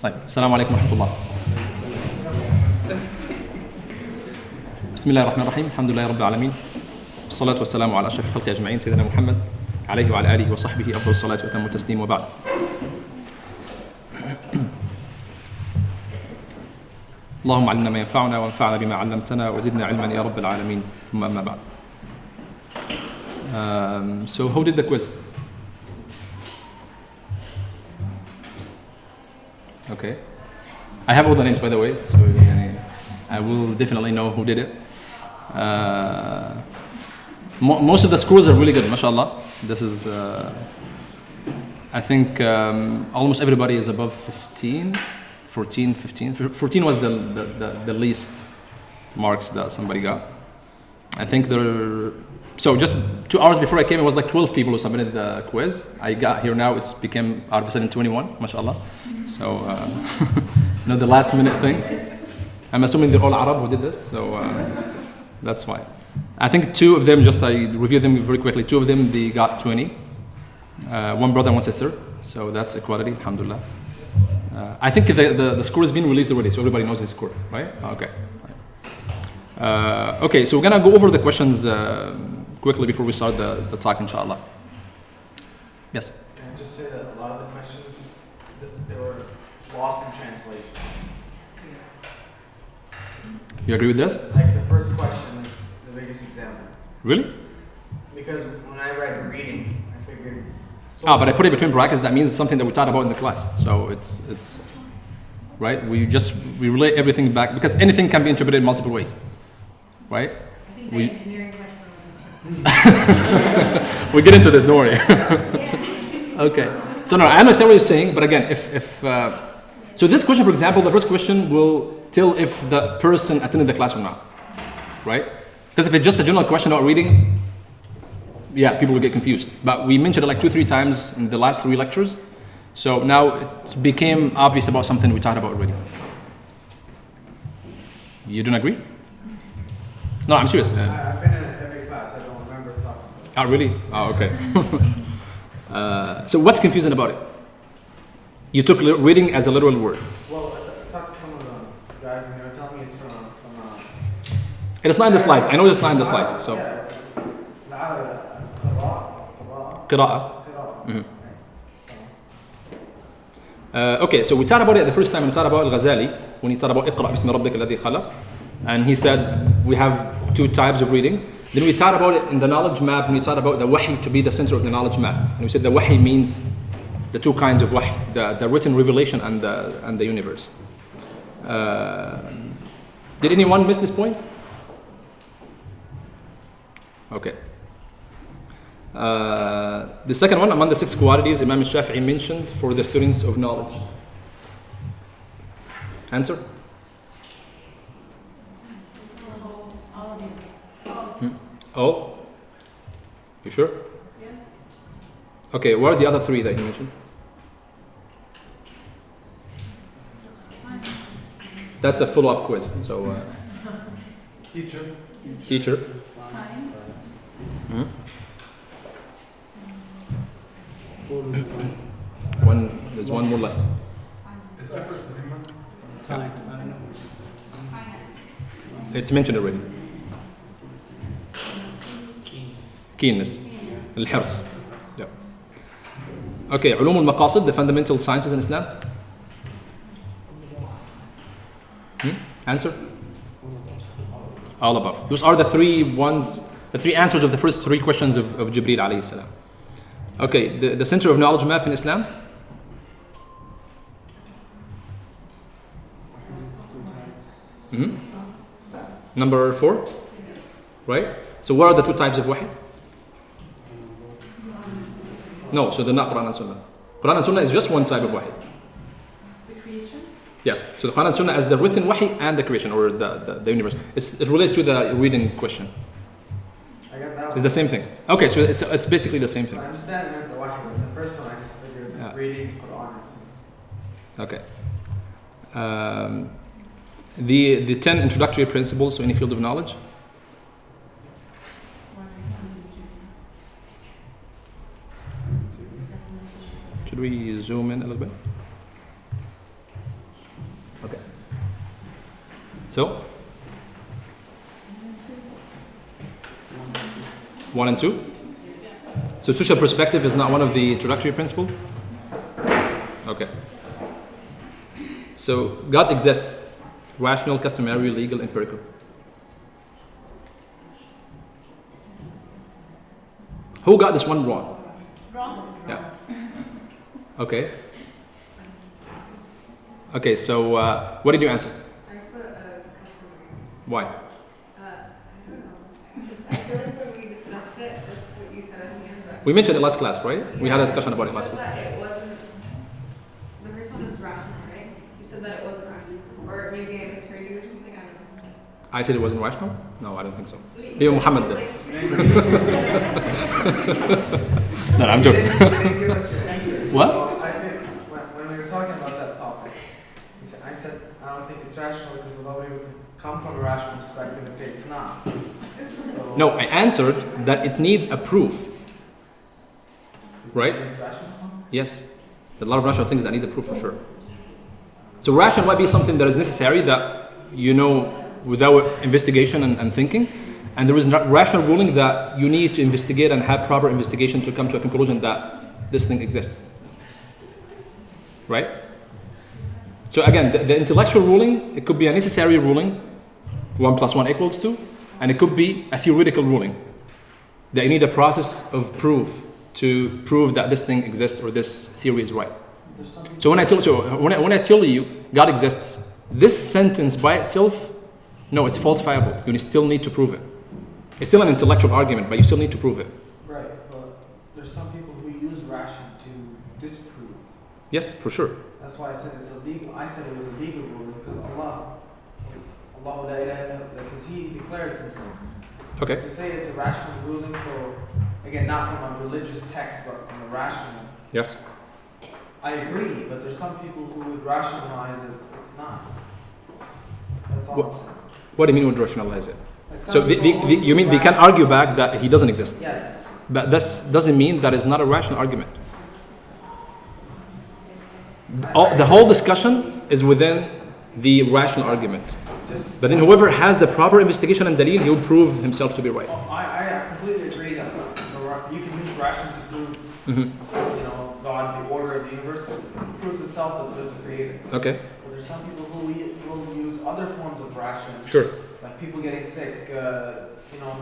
طيب السلام عليكم ورحمة الله. بسم الله الرحمن الرحيم، الحمد لله رب العالمين، والصلاة والسلام على أشرف الخلق أجمعين سيدنا محمد عليه وعلى آله وصحبه أفضل الصلاة وأتم التسليم، وبعد. اللهم علمنا ما ينفعنا وانفعنا بما علمتنا وزدنا علما يا رب العالمين، ثم أما بعد. So who did the quiz? Okay. I have all the names, by the way, so I will definitely know who did it. Most of the scores are really good, mashallah. This is, I think almost everybody is above 15, 14, 15. 14 was the least marks that somebody got. I think so just 2 hours before I came, it was like 12 people who submitted the quiz. I got here now, it's became out of a sudden 21, mashallah. So, the last minute thing. I'm assuming they're all Arab who did this, so that's fine. I think two of them, I reviewed them very quickly, two of them, they got 20. One brother and one sister, so that's equality, alhamdulillah. I think the score has been released already, so everybody knows his score, right? Okay. Okay, so we're gonna go over the questions quickly before we start the talk, inshallah. Yes? Can I just say that a lot of the questions, they were lost in translation. You agree with this? Like the first question is the biggest example. Really? Because when I read the reading, I figured... But I put it between brackets, that means something that we taught about in the class. So it's right? We relate everything back, because anything can be interpreted in multiple ways. Right? I think the engineering question was... We get into this, don't worry. Okay. So no, I understand what you're saying, but again, so this question, for example, the first question will tell if the person attended the class or not, right? Because if it's just a general question about reading, yeah, people will get confused. But we mentioned it like 2-3 times in the last 3 lectures, so now it became obvious about something we talked about already. You don't agree? No, I'm serious. I've been in every class, I don't remember talking about it. Oh, really? Oh, okay. So what's confusing about it? You took reading as a literal word. Well, I talked to some of the guys and they were telling me it's from It's not in the slides. I know it's not in the slides. So. Yeah, it's not a qira'a. Qira'a. Mm-hmm. Okay, so we talked about it the first time. We talked about Al-Ghazali when he talked about Iqra' bismi rabbika alladhi khalaq, and he said we have 2 types of reading. Then we talked about it in the knowledge map when we talked about the wahi to be the center of the knowledge map, and we said the wahi means the 2 kinds of wahi, the written revelation and the universe. Did anyone miss this point? Okay. The second one, among the 6 qualities Imam Shafi'i mentioned for the students of knowledge. Answer? All? You sure? Yeah. Okay, what are the other 3 that you mentioned? That's a follow-up quiz. So, Teacher. Time. Mm-hmm. There's one more left. Is effort to remember? Time. It's mentioned already. Keenness. الحرص. Yeah. Okay, علوم المقاصد, the fundamental sciences in Islam. Answer? All above. Those are the 3 answers of the first 3 questions of Jibreel alayhi salam. Okay, the center of knowledge map in Islam. Number 4, right? So what are the 2 types of wahi? No, so they're not Quran and Sunnah. Quran and Sunnah is just one type of wahi. The creation? Yes, so the Quran and Sunnah as the written wahi and the creation, or the universe. It's related to the reading question. I got that one. It's the same thing. Okay, so it's basically the same thing. I understand it meant the wahi, but the first one I just figured reading Quran and Sunnah. Okay. The 10 introductory principles to any field of knowledge. Should we zoom in a little bit? So 1 and 2. So social perspective is not one of the introductory principles? Okay. So God exists, rational, customary, legal, empirical. Who got this one wrong? Wrong. Yeah. Okay. Okay, so what did you answer? I put customary. Why? I don't know. I feel like when we discussed it, that's what you said at the end. We mentioned it last class, right? We had a discussion about it last You class. said that it wasn't, the first one was rational, right? You said that it wasn't rational. Or maybe I misheard you or something, I don't know. I said it wasn't rational? No, I don't think so. Even Muhammad did. No, I'm joking. You didn't give us your answers. What? So I think when we were talking about that topic, I said I don't think it's rational because nobody would come from a rational perspective and say it's not. So, No, I answered that it needs a proof. Right? It's rational. Yes. There are a lot of rational things that need a proof for sure. So rational might be something that is necessary that you know without investigation and thinking. And there is a rational ruling that you need to investigate and have proper investigation to come to a conclusion that this thing exists. Right? So again, the intellectual ruling, it could be a necessary ruling, 1 + 1 = 2, and it could be a theoretical ruling that you need a process of proof to prove that this thing exists or this theory is right. So when I tell you God exists, this sentence by itself, no, it's falsifiable. You still need to prove it. It's still an intellectual argument, but you still need to prove it. Right, but there's some people who use ration to disprove. Yes, for sure. That's why I said it's illegal. I said it was a legal ruling because Allah la ilaha illallah, because He declares Himself. Okay. To say it's a rational ruling, so again, not from a religious text, but from a rational. Yes. I agree, but there's some people who would rationalize it. It's not. That's all I'm saying. What do you mean would rationalize it? Like So some people who you use mean they can ration- argue back that he doesn't exist? Yes. But this doesn't mean that is not a rational argument. The whole discussion is within the rational argument. Just, But then whoever has the proper investigation and dalil, he will prove himself to be right. I completely agree that you can use ration to prove, you know, God, the order of the universe, proves itself that there's a creator. Okay. But there's some people who will use other forms of ration. Sure. Like people getting sick, you know.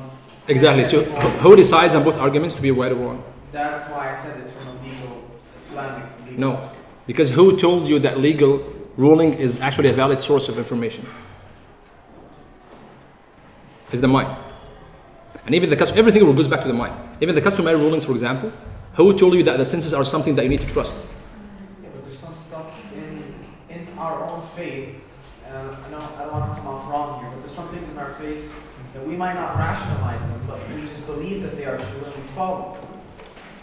Exactly. So who decides on both arguments to be right or wrong? That's why I said it's from a legal, Islamic legal. No. Because who told you that legal ruling is actually a valid source of information? It's the mind. And even everything goes back to the mind. Even the customary rulings, for example, who told you that the senses are something that you need to trust? Yeah, but there's some stuff in our own faith, and I don't want to come off wrong here, but there's some things in our faith that we might not rationalize them, but we just believe that they are true and we follow.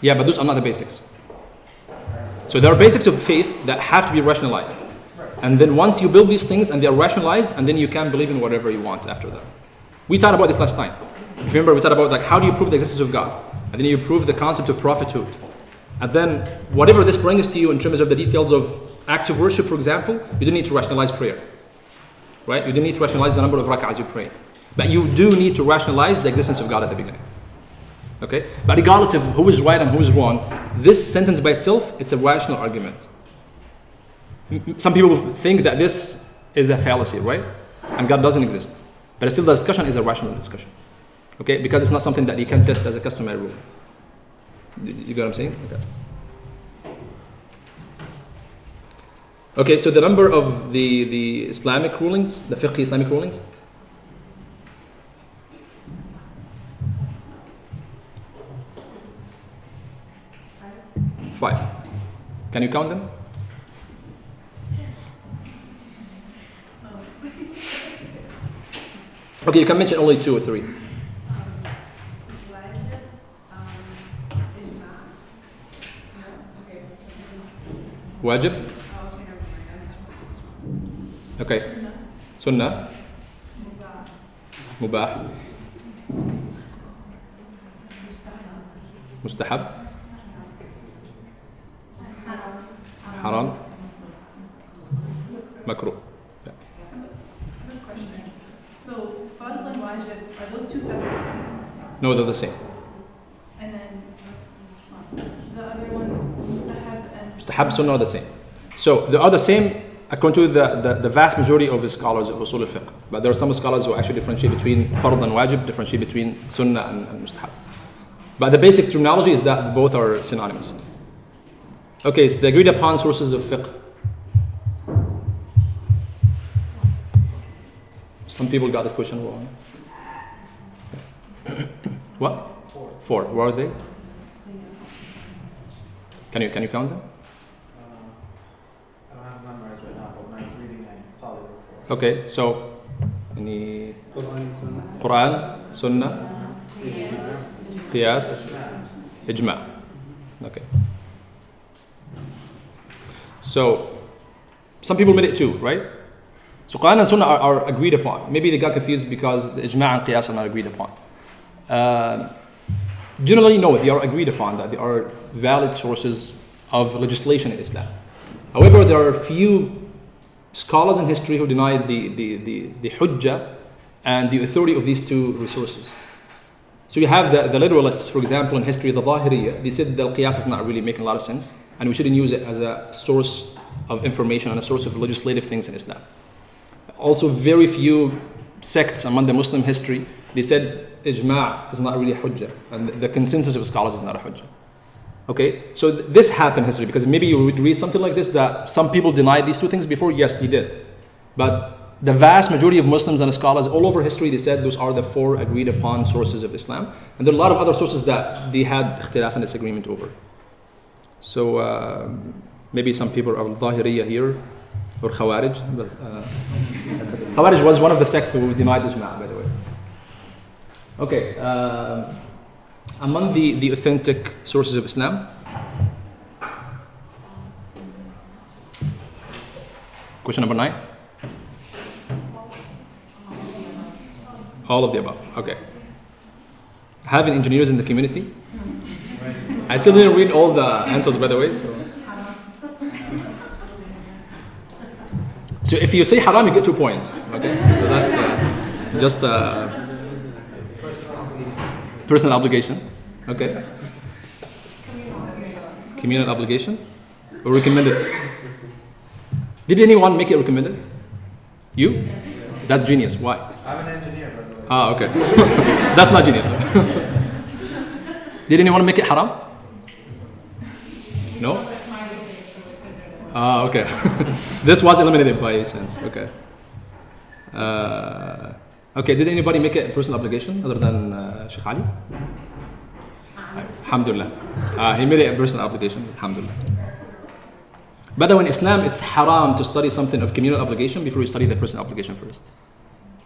Yeah, but those are not the basics. So there are basics of faith that have to be rationalized. Right. And then once you build these things and they are rationalized, and then you can believe in whatever you want after that. We talked about this last time. If you remember, we talked about like how do you prove the existence of God? And then you prove the concept of prophethood. And then whatever this brings to you in terms of the details of acts of worship, for example, you don't need to rationalize prayer. Right? You don't need to rationalize the number of rak'ahs you pray. But you do need to rationalize the existence of God at the beginning. Okay? But regardless of who is right and who is wrong, this sentence by itself, it's a rational argument. Some people think that this is a fallacy, right? And God doesn't exist. But still the discussion is a rational discussion. Okay? Because it's not something that you can test as a customary rule. You get what I'm saying? Okay. Okay, so the number of the Islamic rulings, the fiqh Islamic rulings, 5. Can you count them? Okay, you can mention only 2 or 3. Wajib? Okay. Sunnah? Mubah? Mustahab? Haram? Makruh? Yeah. No, they're the same. And then the other one, mustahab and Mustahab, sunnah are the same. So they are the same according to the vast majority of the scholars of usul al-fiqh. But there are some scholars who actually differentiate between fard and wajib, differentiate between sunnah and mustahab. But the basic terminology is that both are synonymous. Okay, so the agreed upon sources of fiqh. Some people got this question wrong. Yes. What? Four. Where are they? Can you count them? I don't have them memorized right now, but when I was reading, I saw there were 4. Okay, so any Quran, Sunnah, Qiyas, Ijma'. Okay. So some people made it 2, right? So Quran and Sunnah are agreed upon. Maybe they got confused because the Ijma' and Qiyas are not agreed upon. Generally, no, they are agreed upon, that they are valid sources of legislation in Islam. However, there are few scholars in history who denied the hujjah and the authority of these 2 resources. So you have the literalists, for example, in history, the Zahiriyya, they said that Qiyas is not really making a lot of sense, and we shouldn't use it as a source of information and a source of legislative things in Islam. Also, very few sects among the Muslim history, they said Ijma' is not really a hujjah, and the consensus of scholars is not a hujjah. Okay, so this happened in history, because maybe you would read something like this, that some people denied these 2 things before. Yes, they did. But the vast majority of Muslims and scholars all over history, they said those are the 4 agreed upon sources of Islam. And there are a lot of other sources that they had ikhtilaf and disagreement over. So maybe some people are Zahiriyya here, or Khawarij. But Khawarij was one of the sects who denied Ijma', by the way. Okay, among the authentic sources of Islam, question number 9. All of the above. Okay. Having engineers in the community. I still didn't read all the answers, by the way. So if you say haram, you get 2 points. Okay. So that's just personal obligation. Okay. Communal obligation. Or recommended. Did anyone make it recommended? You? That's genius. Why? I'm an engineer, by the way. Ah, okay. That's not genius. Did anyone make it haram? No? Ah, okay. This was eliminated by sense. Okay. Okay, did anybody make it a personal obligation other than Sheikh Ali? Alhamdulillah. He made it a personal obligation. Alhamdulillah. By the way, in Islam, it's haram to study something of communal obligation before you study the personal obligation first.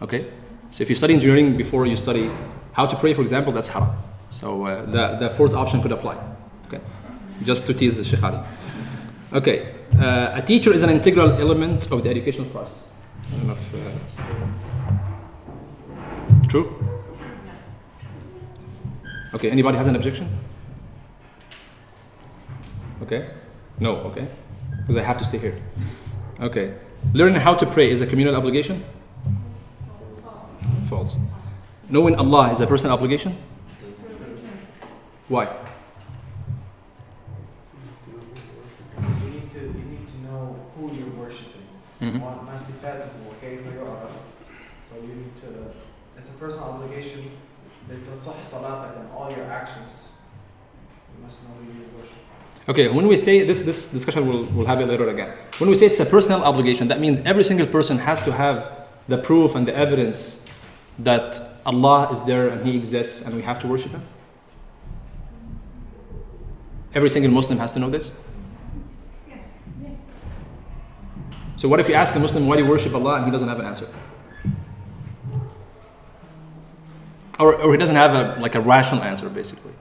Okay? So if you study engineering before you study how to pray, for example, that's haram. So the 4th option could apply. Okay? Just to tease the Sheikh Ali. Okay. A teacher is an integral element of the educational process. I don't know if, true? Okay, anybody has an objection? Okay? No, okay. Because I have to stay here. Okay. Learning how to pray is a communal obligation? False. Knowing Allah is a personal obligation? Why? You need to know who you're worshiping. ما صفاته وكيف يعرف. So you need to, it's a personal obligation that تصح صلاتك and all your actions. You must know who you worship. Okay, when we say this discussion, we'll have it later again. When we say it's a personal obligation, that means every single person has to have the proof and the evidence that Allah is there and He exists and we have to worship Him. Every single Muslim has to know this. So what if you ask a Muslim, why do you worship Allah, and he doesn't have an answer? Or he doesn't have a rational answer, basically.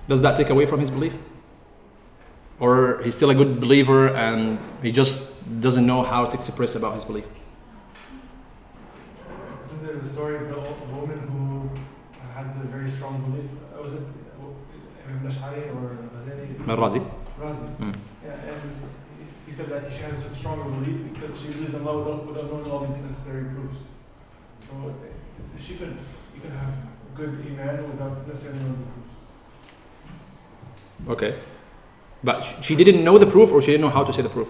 Does that take away from his belief? Or he's still a good believer and he just doesn't know how to express about his belief? Isn't there the story of the woman who had the very strong belief? Was it Ibn Ash'ari or Razi? Razi. Yeah, and he said that she has a stronger belief because she believes in Allah without knowing all these necessary proofs. So you could have good iman without necessarily knowing the proof. Okay. But she didn't know the proof, or she didn't know how to say the proof?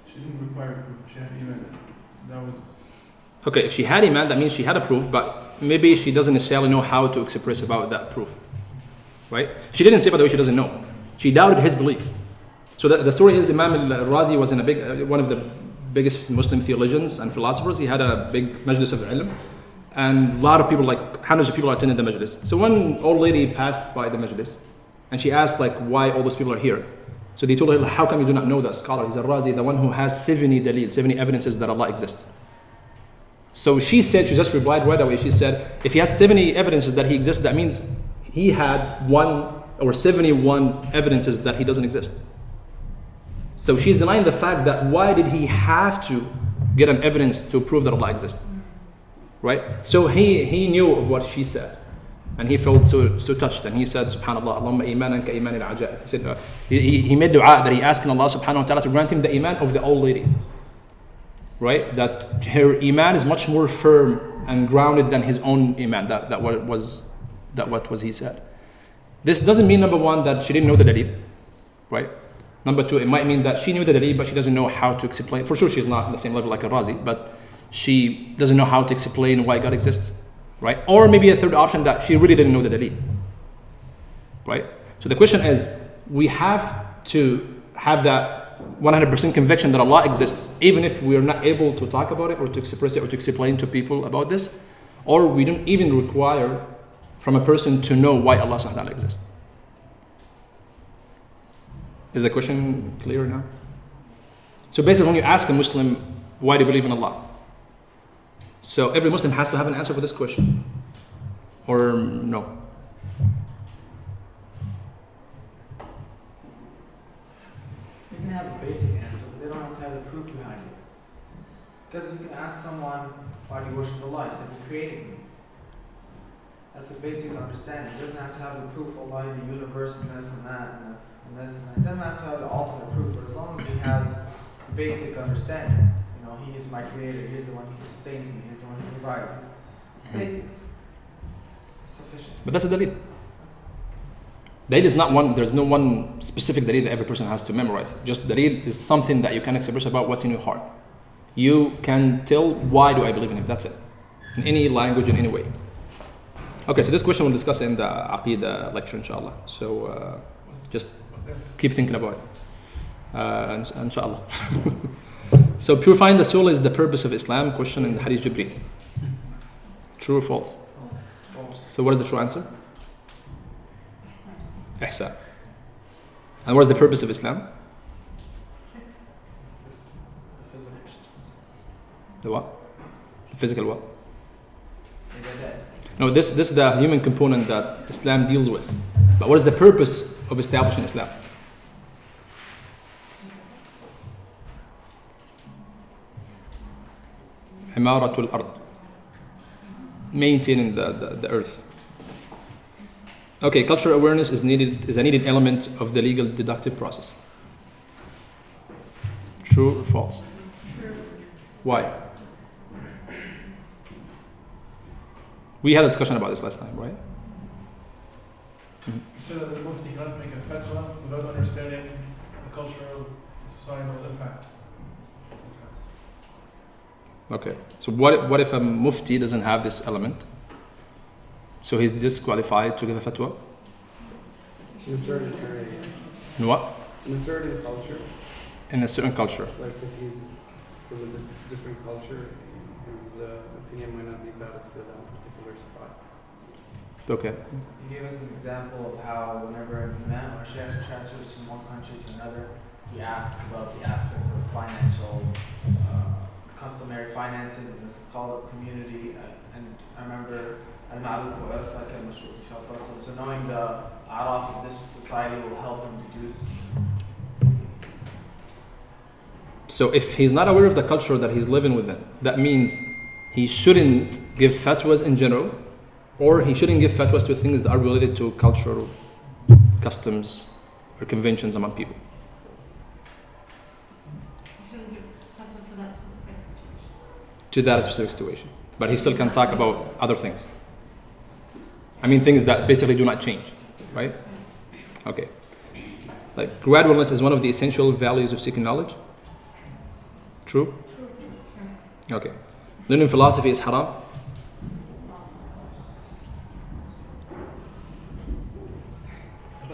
She didn't require proof, she had iman. That was... Okay, if she had iman, that means she had a proof, but maybe she doesn't necessarily know how to express about that proof. Right? She didn't say, by the way, she doesn't know. She doubted his belief. So the story is Imam al-Razi was in a big, one of the biggest Muslim theologians and philosophers. He had a big majlis of ilm, and a lot of people, like hundreds of people attended the majlis. So one old lady passed by the majlis, and she asked like why all those people are here. So they told her, how come you do not know that scholar? He's al-Razi, the one who has 70 dalil, 70 evidences that Allah exists. So she said, she just replied right away, she said, if he has 70 evidences that he exists, that means he had 1 or 71 evidences that he doesn't exist. So she's denying the fact that why did he have to get an evidence to prove that Allah exists? Right? So he knew of what she said, and he felt so touched, and he said, Subhanallah, Allahumma imanan ka iman al-ajaiz. He said, he made dua that he asked Allah subhanahu wa ta'ala to grant him the iman of the old ladies. Right? That her iman is much more firm and grounded than his own iman. That what was he said. This doesn't mean, number one, that she didn't know the dalil. Right? Number two, it might mean that she knew the dalil, but she doesn't know how to explain. For sure, she's not on the same level like al-Razi, but she doesn't know how to explain why God exists, right? Or maybe a third option, that she really didn't know the dalil, right? So the question is, we have to have that 100% conviction that Allah exists, even if we are not able to talk about it or to express it or to explain to people about this, or we don't even require from a person to know why Allah subhanahu wa ta'ala exists. Is the question clear now? So basically, when you ask a Muslim, why do you believe in Allah? So every Muslim has to have an answer for this question, or no? You can have a basic answer, but they don't have to have the proof behind it. Because you can ask someone, why do you worship Allah? He said, He created me. That's a basic understanding. It doesn't have to have the proof, Allah, the universe, and this and that, and this and that. It doesn't have to have the ultimate proof, but as long as he has the basic understanding, you know, He is my creator, He is the one who sustains me, He is the one who provides. Basics. It's sufficient. But that's a dalil. Dalil is not one, there's no one specific dalil that every person has to memorize. Just dalil is something that you can express about what's in your heart. You can tell, why do I believe in Him? That's it. In any language, in any way. Okay, so this question we'll discuss in the Aqidah lecture, inshallah. So just keep thinking about it, inshallah. So purifying the soul is the purpose of Islam. Question in the Hadith Jibreel. True or false? False. So what is the true answer? Ihsan. And what is the purpose of Islam? The physical actions. The what? The physical what? They're dead. No, this is the human component that Islam deals with. But what is the purpose of establishing Islam? Imaratul ard. Maintaining the earth. Okay, cultural awareness is a needed element of the legal deductive process. True or false? True. Why? We had a discussion about this last time, right? You said that the Mufti cannot make a fatwa without understanding the cultural, societal impact. Okay. So what if a Mufti doesn't have this element? So he's disqualified to give a fatwa? In a certain area, yes. In what? In a certain culture, In a certain culture. like if he's from a different culture, his opinion might not be valid for that particular spot. Okay. He gave us an example of how whenever an imam or sheikh transfers from one country to another, he asks about the aspects of financial, customary finances in the scholar community. And I remember al-ma'ruf wa urfa kal-mashruh inshallah. So knowing the araf of this society will help him deduce. So if he's not aware of the culture that he's living within, that means he shouldn't give fatwas in general, or he shouldn't give fatwas to things that are related to cultural customs or conventions among people. You shouldn't give fatwas to that specific situation. to that specific situation. But he still can talk about other things. I mean, things that basically do not change, right? Okay. Like gradualness is one of the essential values of seeking knowledge. True? Okay. Learning philosophy is haram.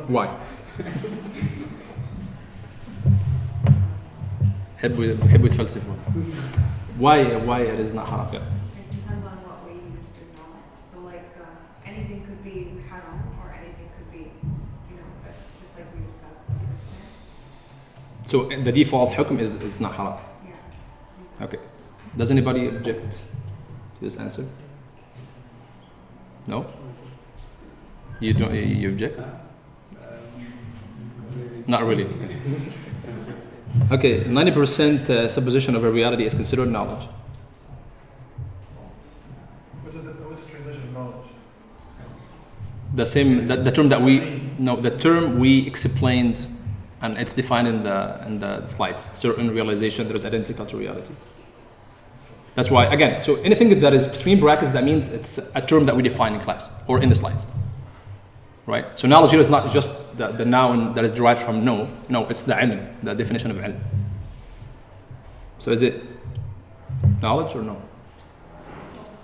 Why? حبوا يتفلسفوا. Why it is not haram? Yeah. It depends on what way you use to knowledge. So like anything could be haram or anything could be, but just like we discussed the first time. So the default hukm is it's not haram. Yeah. Okay. Does anybody object to this answer? No? You don't? You object? Not really. Okay. 90% supposition of a reality is considered knowledge. What's the translation of knowledge? The same. The term that the term we explained, and it's defined in the slides. Certain realization that is identical to reality. That's why, again, so anything that is between brackets, that means it's a term that we define in class or in the slides, right? So knowledge here is not just the noun that is derived from know. No, it's the ilm, the definition of ilm. So is it knowledge or no?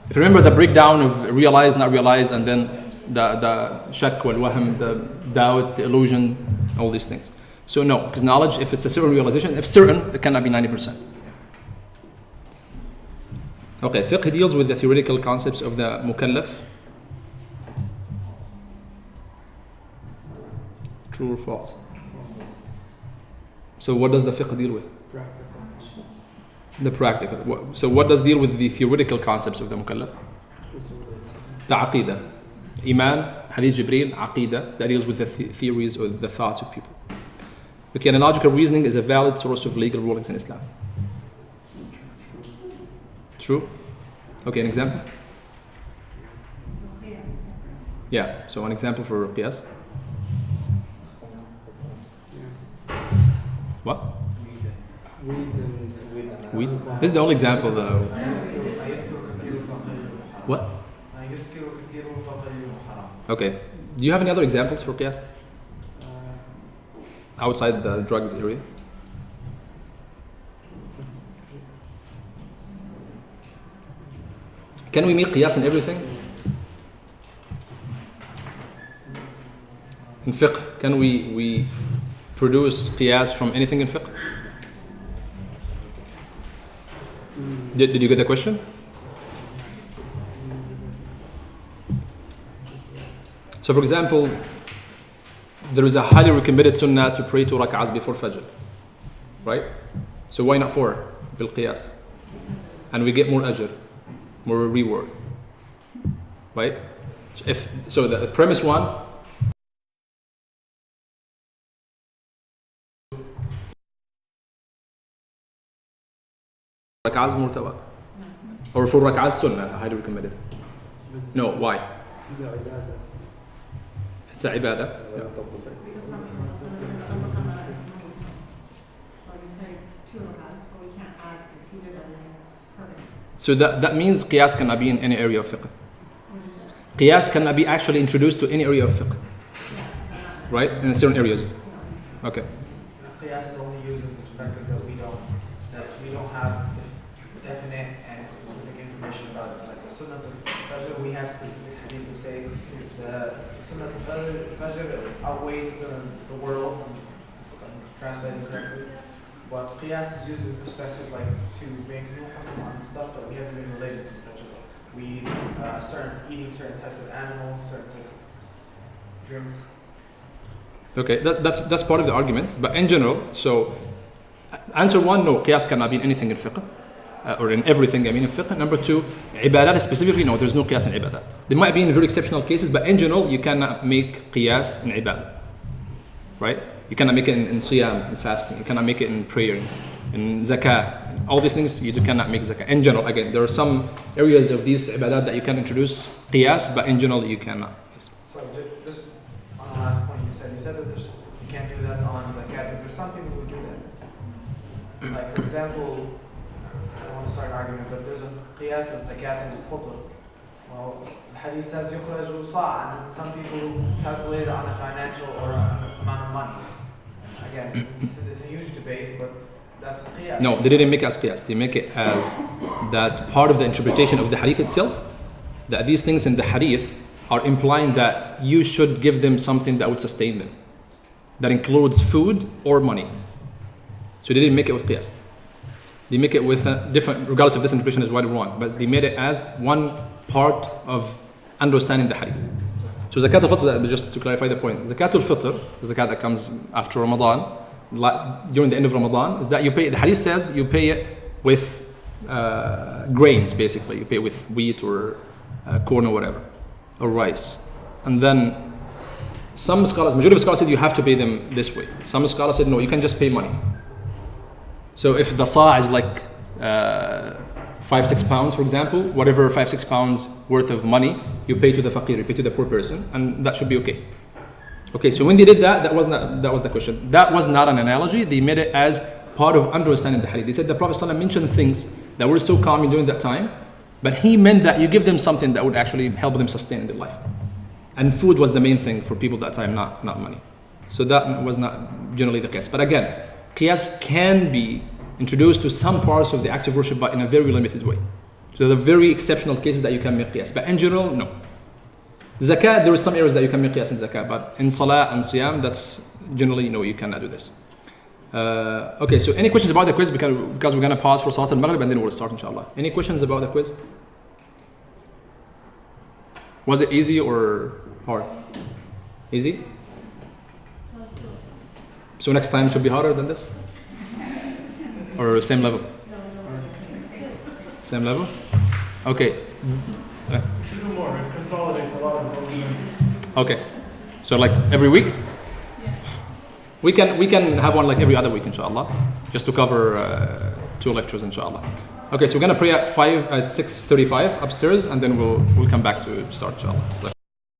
If you remember the breakdown of realized, not realized, and then the shak wal wahm, the doubt, the illusion, all these things. So no, because knowledge, if it's a certain realization, if certain, it cannot be 90%. Okay, fiqh deals with the theoretical concepts of the mukallaf. True or false? So what does the fiqh deal with? Practical concepts. The practical. So what does deal with the theoretical concepts of the mukallaf? The aqidah. Iman, hadith Jibreel, aqidah, that deals with the theories or the thoughts of people. Okay, analogical reasoning is a valid source of legal rulings in Islam. True? Okay, an example? Yeah, so an example for qiyas. What? Weed? This is the only example though. What? Okay. Do you have any other examples for qiyas? Outside the drugs area? Can we make qiyas in everything? In fiqh, can we produce qiyas from anything in fiqh? Did you get the question? So for example, there is a highly recommended sunnah to pray 2 rak'ahs before Fajr. Right? So why not 4? Bil qiyas. And we get more ajr, more reward. Right? So the premise 1, rak'ahs more thawab. Or 4 rak'ahs sunnah, highly recommended. No, why? This is a ibadah. It's a ibadah. Yeah. So that means qiyas cannot be in any area of fiqh. Qiyas cannot be actually introduced to any area of fiqh. Right? In certain areas. Okay. Qiyas is only used in the perspective that we don't have definite and specific information about it. Like the Sunnah al-Fajr, we have specific hadith that say the Sunnah al-Fajr outweighs the world, if I'm translating correctly. But qiyas is used in perspective like to make new hukm on stuff that we haven't been related to, such as we eating certain types of animals, certain types of drinks. Okay, that's part of the argument. But in general, so answer 1, no, qiyas cannot be in anything in fiqh. Or in everything, I mean in fiqh. Number 2, ibadat specifically, no, there's no qiyas in ibadat. There might be in very exceptional cases, but in general, you cannot make qiyas in ibadah. Right? You cannot make it in siyam, in fasting. You cannot make it in prayer, in zakah. All these things, you cannot make zakah. In general, again, there are some areas of these ibadat that you can introduce qiyas, but in general, you cannot. Yes. So just on the last point, you said that you can't do that on zakat, but there's some people who do that. Like for example, I don't want to start an argument, but there's a qiyas of zakat al-fitr. Well, the hadith says yukhraju sa', and then some people who calculate it on a financial or an amount of money. Again, this is a huge debate, but that's a qiyas. No, they didn't make it as qiyas. They make it as that part of the interpretation of the hadith itself, that these things in the hadith are implying that you should give them something that would sustain them. That includes food or money. So they didn't make it with qiyas. They make it with a different, regardless if this interpretation is right or wrong, but they made it as one part of understanding the hadith. So zakat al-fitr, just to clarify the point, zakat al-fitr, the zakat that comes after Ramadan, during the end of Ramadan, is that you pay, the hadith says you pay it with grains, basically. You pay it with wheat or corn or whatever, or rice. And then some scholars, majority of scholars said you have to pay them this way. Some scholars said no, you can just pay money. So if the sa' is like 5-6 pounds, for example, whatever 5-6 pounds worth of money you pay to the faqir, you pay to the poor person, and that should be okay. Okay, so when they did that, that was the question. That was not an analogy. They made it as part of understanding the hadith. They said the Prophet ﷺ mentioned things that were so common during that time, but he meant that you give them something that would actually help them sustain in their life. And food was the main thing for people at that time, not money. So that was not generally the case. But again, qiyas can be introduced to some parts of the act of worship, but in a very limited way. So there are very exceptional cases that you can make qiyas. But in general, no. Zakat, there are some areas that you can make qiyas in zakat, but in salah and siyam, that's generally, no, you cannot do this. Okay, so any questions about the quiz? Because we're going to pause for Salat al-Maghrib and then we'll start, inshallah. Any questions about the quiz? Was it easy or hard? Easy? So next time it should be harder than this? Or same level? Same level? Okay. We should do more. It consolidates a lot of what we do. Okay. So like every week? We can have one like every other week, inshallah, just to cover 2 lectures, inshallah. Okay, so we're gonna pray at 6:35 upstairs, and then we'll come back to start, inshallah.